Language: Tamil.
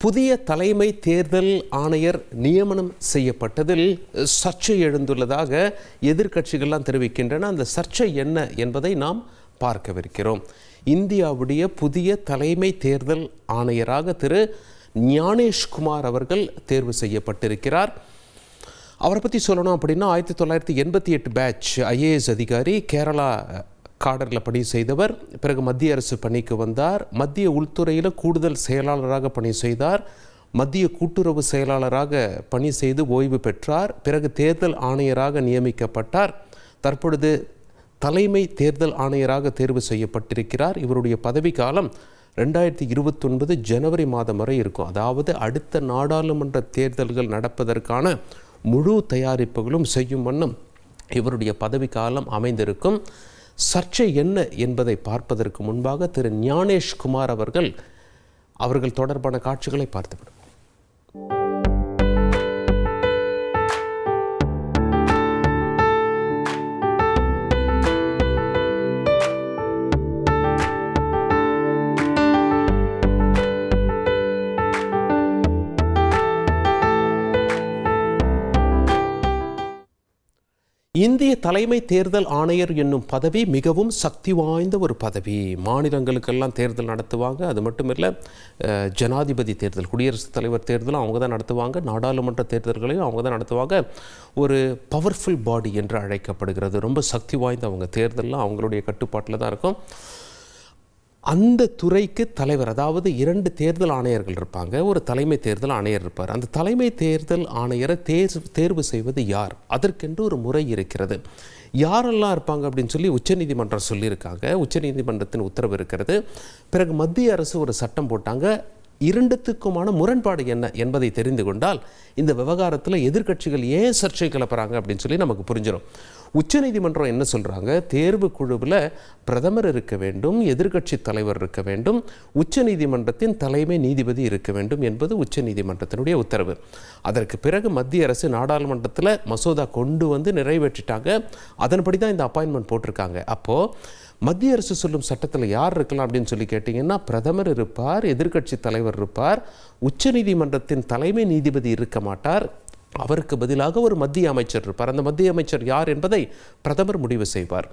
புதிய தலைமை தேர்தல் ஆணையர் நியமனம் செய்யப்பட்டதில் சர்ச்சை எழுந்துள்ளதாக எதிர்க்கட்சிகள்லாம் தெரிவிக்கின்றன. அந்த சர்ச்சை என்ன என்பதை நாம் பார்க்கவிருக்கிறோம். இந்தியாவுடைய புதிய தலைமை தேர்தல் ஆணையராக திரு ஞானேஷ்குமார் அவர்கள் தேர்வு செய்யப்பட்டிருக்கிறார். அவரை பற்றி சொல்லணும் அப்படின்னா 1988 பேட்ச் ஐஏஎஸ் அதிகாரி, கேரளா காடரில் பணி செய்தவர். பிறகு மத்திய அரசு பணிக்கு வந்தார். மத்திய உள்துறையில் கூடுதல் செயலாளராக பணி செய்தார். மத்திய கூட்டுறவு செயலாளராக பணி செய்து ஓய்வு பெற்றார். பிறகு தேர்தல் ஆணையராக நியமிக்கப்பட்டார். தற்பொழுது தலைமை தேர்தல் ஆணையராக தேர்வு செய்யப்பட்டிருக்கிறார். இவருடைய பதவிக்காலம் 2029 ஜனவரி மாதம் வரை இருக்கும். அதாவது அடுத்த நாடாளுமன்ற தேர்தல்கள் நடப்பதற்கான முழு தயாரிப்புகளும் செய்யும் வண்ணம் இவருடைய பதவிக்காலம் அமைந்திருக்கும். சர்ச்சை என்ன என்பதை பார்ப்பதற்கு முன்பாக திரு ஞானேஷ்குமார் அவர்கள் தொடர்பான காட்சிகளை பார்த்துவிடும். இந்திய தலைமை தேர்தல் ஆணையர் என்னும் பதவி மிகவும் சக்தி வாய்ந்த ஒரு பதவி. மாநிலங்களுக்கெல்லாம் தேர்தல் நடத்துவாங்க. அது மட்டும் இல்லை, ஜனாதிபதி தேர்தல், குடியரசுத் தலைவர் தேர்தலும் அவங்க தான் நடத்துவாங்க. நாடாளுமன்ற தேர்தல்களையும் அவங்க தான் நடத்துவாங்க. ஒரு பவர்ஃபுல் பாடி என்று அழைக்கப்படுகிறது. ரொம்ப சக்தி வாய்ந்த அவங்க தேர்தல்லாம் அவங்களுடைய கட்டுப்பாட்டில் தான் இருக்கும். அந்த துறைக்கு தலைவர், அதாவது 2 தேர்தல் ஆணையர்கள் இருப்பாங்க, ஒரு தலைமை தேர்தல் ஆணையர் இருப்பார். அந்த தலைமை தேர்தல் ஆணையரை தேர்வு செய்வது யார்? அதற்கென்று ஒரு முறை இருக்கிறது. யாரெல்லாம் இருப்பாங்க அப்படின்னு சொல்லி உச்சநீதிமன்றம் சொல்லியிருக்காங்க. உச்சநீதிமன்றத்தின் உத்தரவு இருக்கிறது. பிறகு மத்திய அரசு ஒரு சட்டம் போட்டாங்க. 2த்துக்குமான முரண்பாடு என்ன என்பதை தெரிந்து கொண்டால் இந்த விவகாரத்தில் எதிர்க்கட்சிகள் ஏன் சர்ச்சை கிளப்புறாங்க அப்படின்னு சொல்லி நமக்கு புரிஞ்சிடும். உச்சநீதிமன்றம் என்ன சொல்கிறாங்க? தேர்வு குழுவில் பிரதமர் இருக்க வேண்டும், எதிர்க்கட்சி தலைவர் இருக்க வேண்டும், உச்சநீதிமன்றத்தின் தலைமை நீதிபதி இருக்க வேண்டும் என்பது உச்சநீதிமன்றத்தினுடைய உத்தரவு. அதற்கு பிறகு மத்திய அரசு நாடாளுமன்றத்தில் மசோதா கொண்டு வந்து நிறைவேற்றிட்டாங்க. அதன்படி தான் இந்த அப்பாயின்மெண்ட் போட்டிருக்காங்க. அப்போது மத்திய அரசு சொல்லும் சட்டத்தில் யார் இருக்கலாம் அப்படின்னு சொல்லி கேட்டிங்கன்னா, பிரதமர் இருப்பார், எதிர்க்கட்சி தலைவர் இருப்பார், உச்சநீதிமன்றத்தின் தலைமை நீதிபதி இருக்க மாட்டார். அவருக்கு பதிலாக ஒரு மத்திய அமைச்சர் இருப்பார். அந்த மத்திய அமைச்சர் யார் என்பதை பிரதமர் முடிவு செய்வார்.